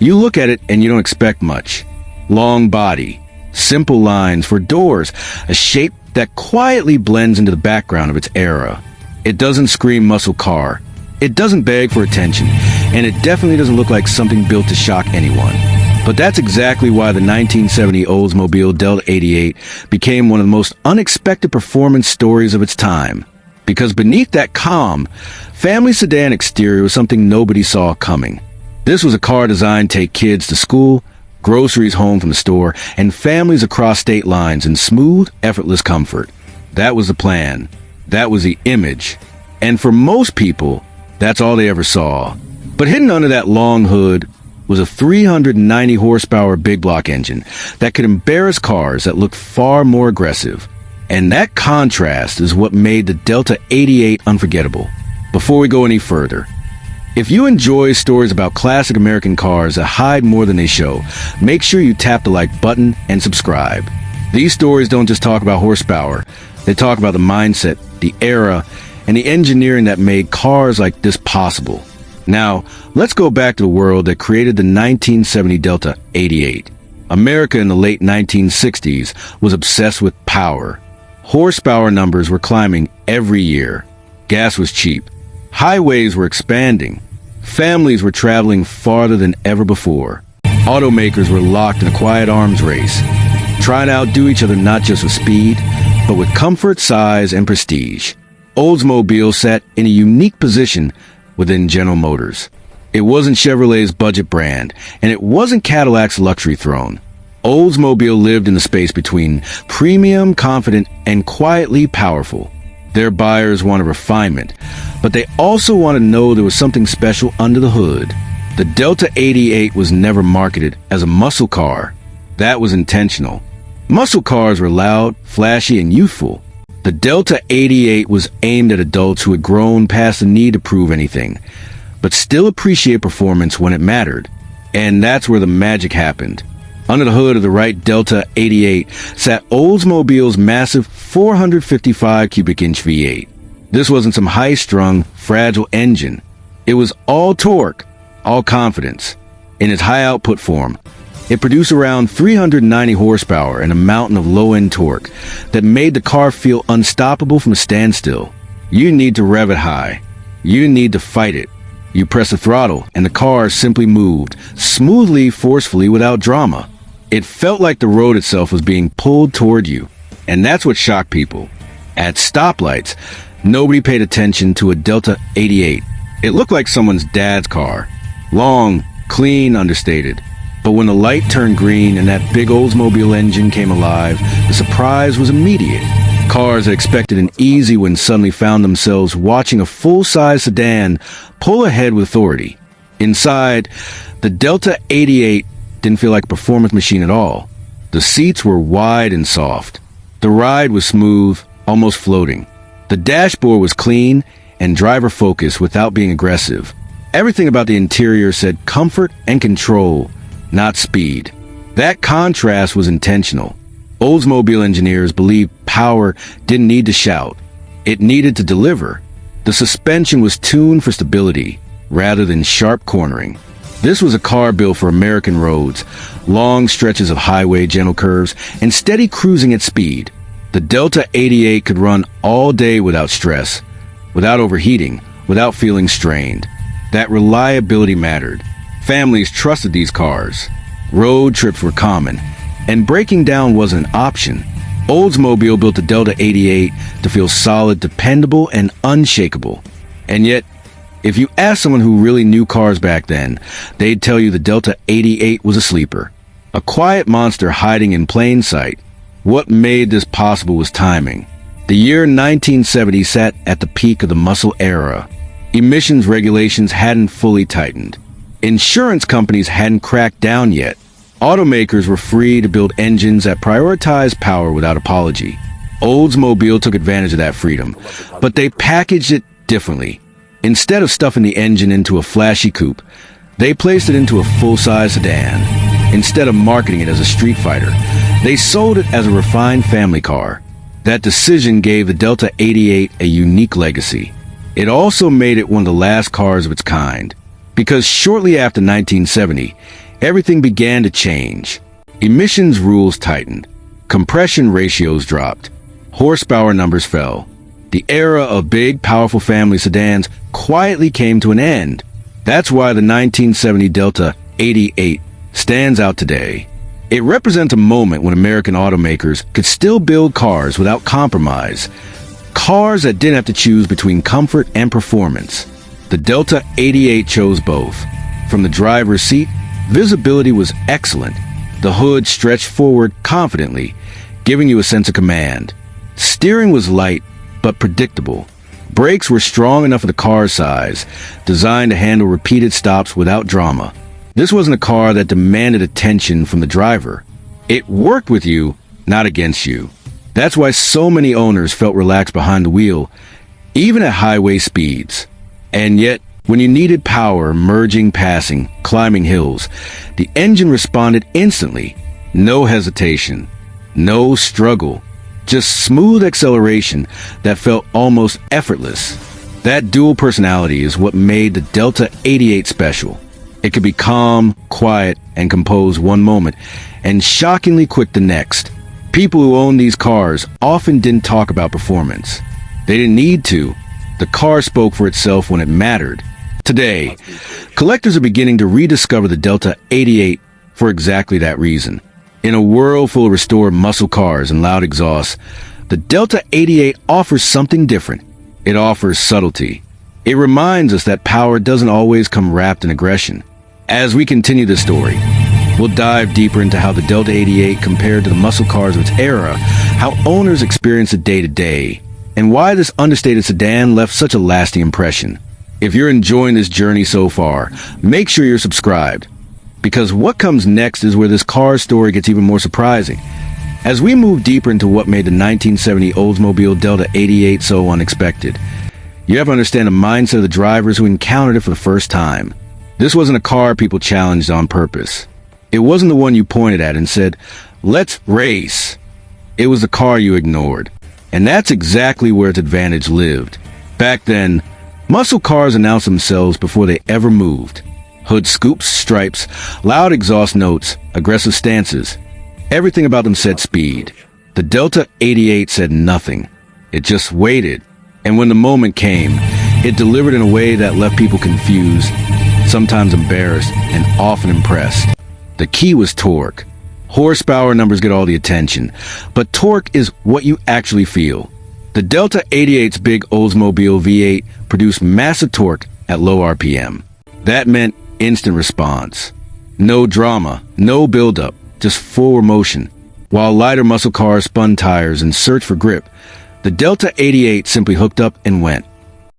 You look at it and you don't expect much. Long body, simple lines for doors, a shape that quietly blends into the background of its era. It doesn't scream muscle car. It doesn't beg for attention, and it definitely doesn't look like something built to shock anyone. But that's exactly why the 1970 Oldsmobile Delta 88 became one of the most unexpected performance stories of its time. Because beneath that calm, family sedan exterior was something nobody saw coming. This was a car designed to take kids to school, groceries home from the store, and families across state lines in smooth, effortless comfort. That was the plan. That was the image. And for most people, that's all they ever saw. But hidden under that long hood was a 390 horsepower big block engine that could embarrass cars that looked far more aggressive. And that contrast is what made the Delta 88 unforgettable. Before we go any further, if you enjoy stories about classic American cars that hide more than they show, make sure you tap the like button and subscribe. These stories don't just talk about horsepower, they talk about the mindset, the era, and the engineering that made cars like this possible. Now, let's go back to the world that created the 1970 Delta 88. America in the late 1960s was obsessed with power. Horsepower numbers were climbing every year. Gas was cheap. Highways were expanding. Families were traveling farther than ever before. Automakers were locked in a quiet arms race, trying to outdo each other not just with speed, but with comfort, size, and prestige. Oldsmobile sat in a unique position within General Motors. It wasn't Chevrolet's budget brand, and it wasn't Cadillac's luxury throne. Oldsmobile lived in the space between premium, confident, and quietly powerful. Their buyers wanted refinement, but they also wanted to know there was something special under the hood. The Delta 88 was never marketed as a muscle car. That was intentional. Muscle cars were loud, flashy, and youthful. The Delta 88 was aimed at adults who had grown past the need to prove anything, but still appreciate performance when it mattered. And that's where the magic happened. Under the hood of the right Delta 88 sat Oldsmobile's massive 455 cubic inch V8. This wasn't some high-strung, fragile engine. It was all torque, all confidence. In its high-output form, it produced around 390 horsepower and a mountain of low-end torque that made the car feel unstoppable from a standstill. You didn't need to rev it high. You didn't need to fight it. You press the throttle, and the car simply moved, smoothly, forcefully, without drama. It felt like the road itself was being pulled toward you. And that's what shocked people. At stoplights, nobody paid attention to a Delta 88. It looked like someone's dad's car. Long, clean, understated. But when the light turned green and that big Oldsmobile engine came alive, the surprise was immediate. Cars that expected an easy win suddenly found themselves watching a full-size sedan pull ahead with authority. Inside, the Delta 88 didn't feel like a performance machine at all. The seats were wide and soft. The ride was smooth, almost floating. The dashboard was clean and driver-focused without being aggressive. Everything about the interior said comfort and control, not speed. That contrast was intentional. Oldsmobile engineers believed power didn't need to shout. It needed to deliver. The suspension was tuned for stability, rather than sharp cornering. This was a car built for American roads, long stretches of highway, gentle curves, and steady cruising at speed. The Delta 88 could run all day without stress, without overheating, without feeling strained. That reliability mattered. Families trusted these cars. Road trips were common, and breaking down wasn't an option. Oldsmobile built the Delta 88 to feel solid, dependable, and unshakable. And yet, if you ask someone who really knew cars back then, they'd tell you the Delta 88 was a sleeper. A quiet monster hiding in plain sight. What made this possible was timing. The year 1970 sat at the peak of the muscle era. Emissions regulations hadn't fully tightened. Insurance companies hadn't cracked down yet. Automakers were free to build engines that prioritized power without apology. Oldsmobile took advantage of that freedom, but they packaged it differently. Instead of stuffing the engine into a flashy coupe, they placed it into a full-size sedan. Instead of marketing it as a street fighter, they sold it as a refined family car. That decision gave the Delta 88 a unique legacy. It also made it one of the last cars of its kind, because shortly after 1970, everything began to change. Emissions rules tightened. Compression ratios dropped. Horsepower numbers fell. The era of big, powerful family sedans quietly came to an end. That's why the 1970 Delta 88 stands out today. It represents a moment when American automakers could still build cars without compromise. Cars that didn't have to choose between comfort and performance. The Delta 88 chose both. From the driver's seat, visibility was excellent. The hood stretched forward confidently, giving you a sense of command. Steering was light, but predictable. Brakes were strong enough for the car's size, designed to handle repeated stops without drama. This wasn't a car that demanded attention from the driver. It worked with you, not against you. That's why so many owners felt relaxed behind the wheel, even at highway speeds. And yet, when you needed power, merging, passing, climbing hills, the engine responded instantly. No hesitation, no struggle, just smooth acceleration that felt almost effortless. That dual personality is what made the Delta 88 special. It could be calm, quiet, and composed one moment, and shockingly quick the next. People who owned these cars often didn't talk about performance. They didn't need to. The car spoke for itself when it mattered. Today, collectors are beginning to rediscover the Delta 88 for exactly that reason. In a world full of restored muscle cars and loud exhausts, the Delta 88 offers something different. It offers subtlety. It reminds us that power doesn't always come wrapped in aggression. As we continue this story, we'll dive deeper into how the Delta 88 compared to the muscle cars of its era, how owners experience it day to day, and why this understated sedan left such a lasting impression. If you're enjoying this journey so far, make sure you're subscribed, because what comes next is where this car story gets even more surprising. As we move deeper into what made the 1970 Oldsmobile Delta 88 so unexpected, you have to understand the mindset of the drivers who encountered it for the first time. This wasn't a car people challenged on purpose. It wasn't the one you pointed at and said, "Let's race." It was the car you ignored. And that's exactly where its advantage lived. Back then, muscle cars announced themselves before they ever moved. Hood scoops, stripes, loud exhaust notes, aggressive stances. Everything about them said speed. The Delta 88 said nothing. It just waited. And when the moment came, it delivered in a way that left people confused, sometimes embarrassed, and often impressed. The key was torque. Horsepower numbers get all the attention, but torque is what you actually feel. The Delta 88's big Oldsmobile V8 produced massive torque at low RPM. That meant instant response. No drama, no buildup, just forward motion. While lighter muscle cars spun tires and searched for grip, the Delta 88 simply hooked up and went.